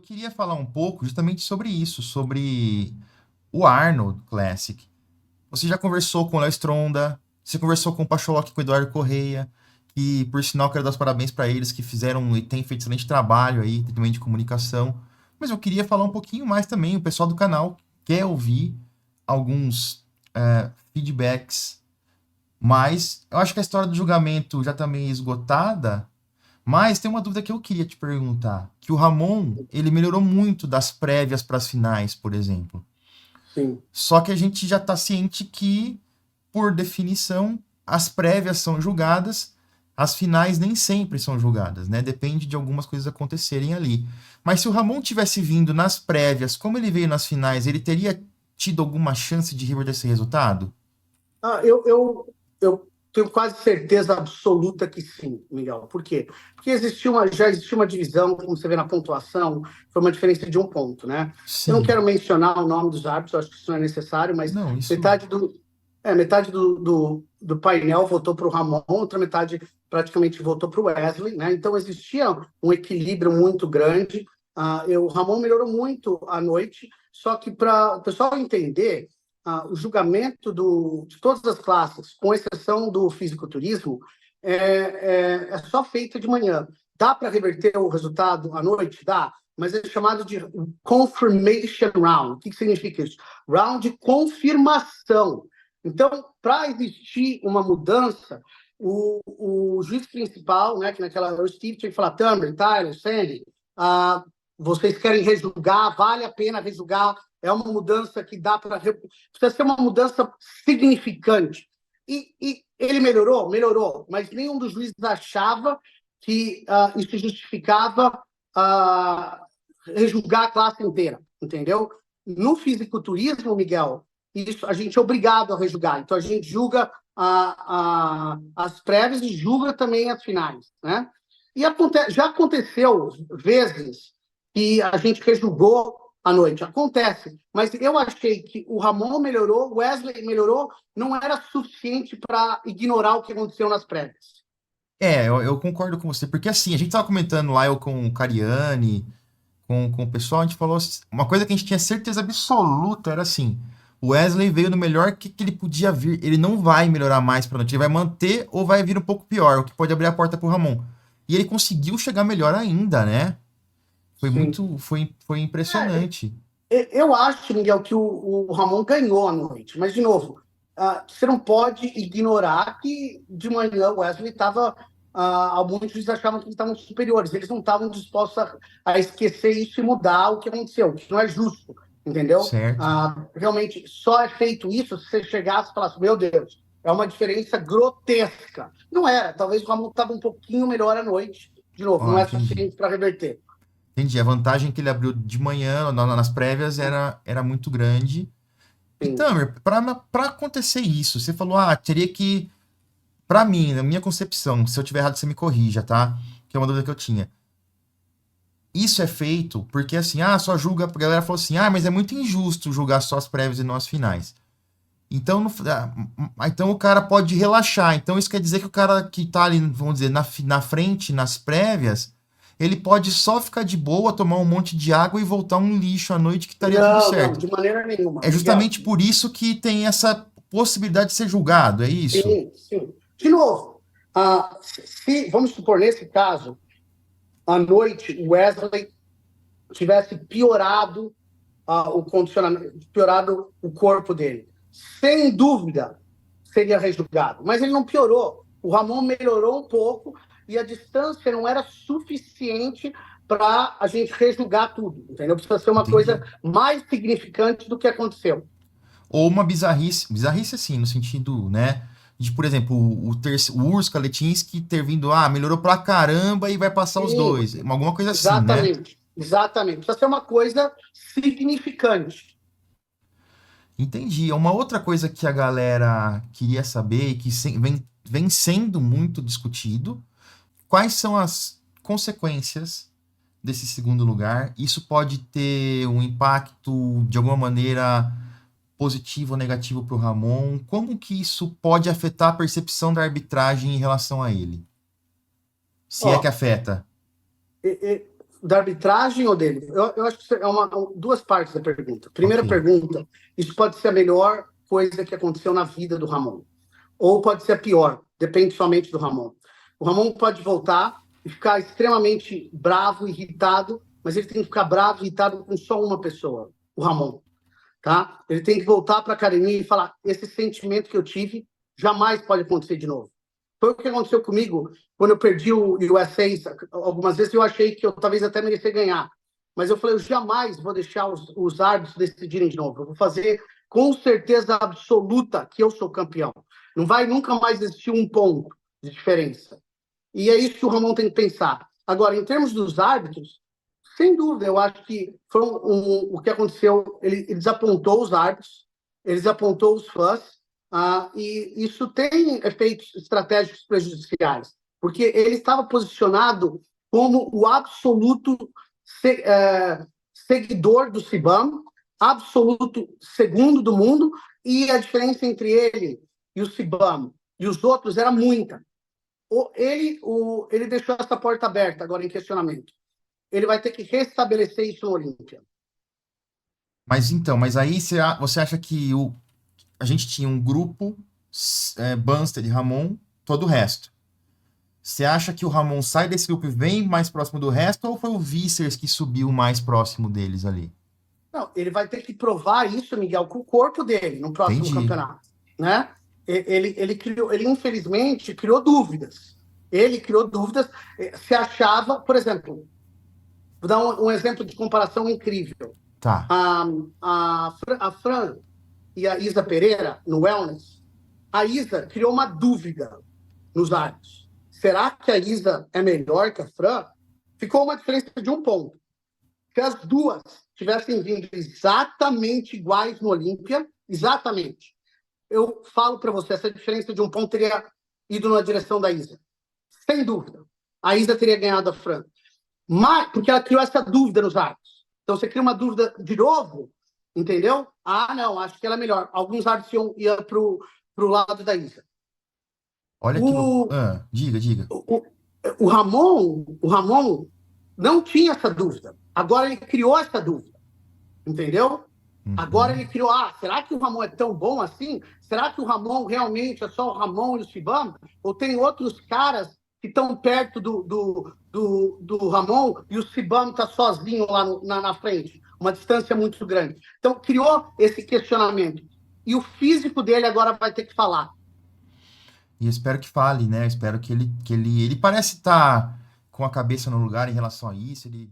queria falar um pouco justamente sobre isso, sobre o Arnold Classic. Você já conversou com o Léo Stronda, você conversou com o Pacholoc e com o Eduardo Correia, que por sinal quero dar os parabéns para eles, que fizeram e têm feito excelente trabalho aí, também de comunicação. Mas eu queria falar um pouquinho mais também, o pessoal do canal quer ouvir alguns feedbacks, mas eu acho que a história do julgamento já está meio esgotada. Mas tem uma dúvida que eu queria te perguntar, que o Ramon, ele melhorou muito das prévias para as finais, por exemplo. Sim. Só que a gente já está ciente que, por definição, as prévias são julgadas, as finais nem sempre são julgadas, né? Depende de algumas coisas acontecerem ali. Mas se o Ramon tivesse vindo nas prévias, como ele veio nas finais, ele teria tido alguma chance de reverter esse resultado? Eu tenho quase certeza absoluta que sim, Miguel. Por quê? Porque já existia uma divisão, como você vê na pontuação, foi uma diferença de um ponto, né? Eu não Sim. quero mencionar o nome dos árbitros, acho que isso não é necessário, mas Não, isso. metade do painel votou para o Ramon, outra metade praticamente votou para o Wesley, né? Então existia um equilíbrio muito grande. O Ramon melhorou muito à noite, só que para o pessoal entender o julgamento de todas as classes, com exceção do fisiculturismo, é só feito de manhã. Dá para reverter o resultado à noite? Dá, mas é chamado de confirmation round. O que significa isso? Round de confirmação. Então, para existir uma mudança, o juiz principal, né, que naquela o Steve tinha que falar, Tammy, Tyler, Sandy, vocês querem rejulgar, vale a pena rejulgar, é uma mudança que dá para... Precisa ser uma mudança significante. E ele melhorou? Melhorou, mas nenhum dos juízes achava que isso justificava rejulgar a classe inteira, entendeu? No fisiculturismo, Miguel, isso a gente é obrigado a rejulgar. Então, a gente julga as prévias e julga também as finais, né? E já aconteceu vezes que a gente rejulgou à noite. Acontece. Mas eu achei que o Ramon melhorou, o Wesley melhorou, não era suficiente para ignorar o que aconteceu nas prévias. Eu concordo com você, porque assim, a gente tava comentando lá, eu com o Cariani, com o pessoal, a gente falou uma coisa que a gente tinha certeza absoluta, era assim, o Wesley veio no melhor que ele podia vir, ele não vai melhorar mais pra noite, ele vai manter ou vai vir um pouco pior, o que pode abrir a porta pro Ramon. E ele conseguiu chegar melhor ainda, né? Sim. Foi impressionante. Eu acho, Miguel, que o Ramon ganhou à noite. Mas, de novo, você não pode ignorar que de manhã o Wesley estava. Muitos achavam que eles estavam superiores. Eles não estavam dispostos a esquecer isso e mudar o que aconteceu, que não é justo, entendeu? Certo. Realmente, só é feito isso se você chegasse e falasse: Meu Deus, é uma diferença grotesca. Não era. Talvez o Ramon estava um pouquinho melhor à noite. De novo, Ó, não é entendi. suficiente para reverter. Entendi. A vantagem que ele abriu de manhã, nas prévias, era muito grande. E Sim. Tamer, para acontecer isso, você falou, teria que, para mim, na minha concepção, se eu tiver errado, você me corrija, tá? Que é uma dúvida que eu tinha. Isso é feito porque, assim, só julga, a galera falou assim, mas é muito injusto julgar só as prévias e não as finais. Então, então o cara pode relaxar. Então isso quer dizer que o cara que tá ali, vamos dizer, na frente, nas prévias, ele pode só ficar de boa, tomar um monte de água e voltar um lixo à noite que estaria tudo Não, não, certo. de maneira nenhuma, É Miguel. justamente por isso que tem essa possibilidade de ser julgado, é isso? Sim, sim. De novo, vamos supor, nesse caso, à noite, o Wesley tivesse piorado o condicionamento, piorado o corpo dele. Sem dúvida, seria rejulgado. Mas ele não piorou. O Ramon melhorou um pouco e a distância não era suficiente para a gente rejulgar tudo, entendeu? Precisa ser uma Entendi. coisa mais significante do que aconteceu. Ou uma bizarrice assim, no sentido, né? De, por exemplo, o Urs Kaletinski ter vindo, melhorou pra caramba e vai passar os Sim, dois. Alguma coisa assim, né? exatamente, exatamente. Precisa ser uma coisa significante. Entendi. Uma outra coisa que a galera queria saber e que vem sendo muito discutido, quais são as consequências desse segundo lugar? Isso pode ter um impacto de alguma maneira positivo ou negativo para o Ramon? Como que isso pode afetar a percepção da arbitragem em relação a ele? Se é que Ó, afeta. Da arbitragem ou dele? Eu acho que é duas partes da pergunta. Ok. Primeira pergunta, isso pode ser a melhor coisa que aconteceu na vida do Ramon. Ou pode ser a pior, depende somente do Ramon. O Ramon pode voltar e ficar extremamente bravo, irritado, mas ele tem que ficar bravo, irritado com só uma pessoa, o Ramon. Tá? Ele tem que voltar para a academia e falar: esse sentimento que eu tive jamais pode acontecer de novo. Foi o que aconteceu comigo quando eu perdi o USA. Algumas vezes eu achei que eu talvez até merecia ganhar, mas eu falei: eu jamais vou deixar os árbitros decidirem de novo. Eu vou fazer com certeza absoluta que eu sou campeão. Não vai nunca mais existir um ponto de diferença. E é isso que o Ramon tem que pensar. Agora, em termos dos árbitros, sem dúvida, eu acho que foi o que aconteceu. Ele desapontou os árbitros, ele desapontou os fãs, e isso tem efeitos estratégicos prejudiciais, porque ele estava posicionado como o absoluto seguidor do CIBAM, absoluto segundo do mundo, e a diferença entre ele e o CIBAM e os outros era muita. Ele deixou essa porta aberta agora em questionamento. Ele vai ter que restabelecer isso no Olímpia. Mas então, mas aí você acha que a gente tinha um grupo, Bumstead, Ramon, todo o resto. Você acha que o Ramon sai desse grupo e vem mais próximo do resto, ou foi o Vicers que subiu mais próximo deles ali? Não, ele vai ter que provar isso, Miguel, com o corpo dele no próximo Entendi. campeonato, né? Ele infelizmente criou dúvidas. Ele criou dúvidas. Se achava, por exemplo, vou dar um exemplo de comparação incrível. Tá. A, a Fran e a Isa Pereira, no Wellness, a Isa criou uma dúvida nos árbitros. Será que a Isa é melhor que a Fran? Ficou uma diferença de um ponto. Se as duas tivessem vindo exatamente iguais no Olímpia, exatamente, eu falo para você, essa diferença de um ponto teria ido na direção da Isa. Sem dúvida. A Isa teria ganhado a Fran. Mas, porque ela criou essa dúvida nos árbitros. Então, você cria uma dúvida de novo, entendeu? Ah, não, acho que ela é melhor. Alguns árbitros iam para o lado da Isa. Olha que louco. O, Diga, diga. o, o Ramon não tinha essa dúvida. Agora ele criou essa dúvida, entendeu? Agora Uhum. ele criou: será que o Ramon é tão bom assim? Será que o Ramon realmente é só o Ramon e o Sibam? Ou tem outros caras que estão perto do Ramon e o Sibam está sozinho lá na frente? Uma distância muito grande. Então, criou esse questionamento. E o físico dele agora vai ter que falar. E eu espero que fale, né? Eu espero que ele parece estar com a cabeça no lugar em relação a isso. Ele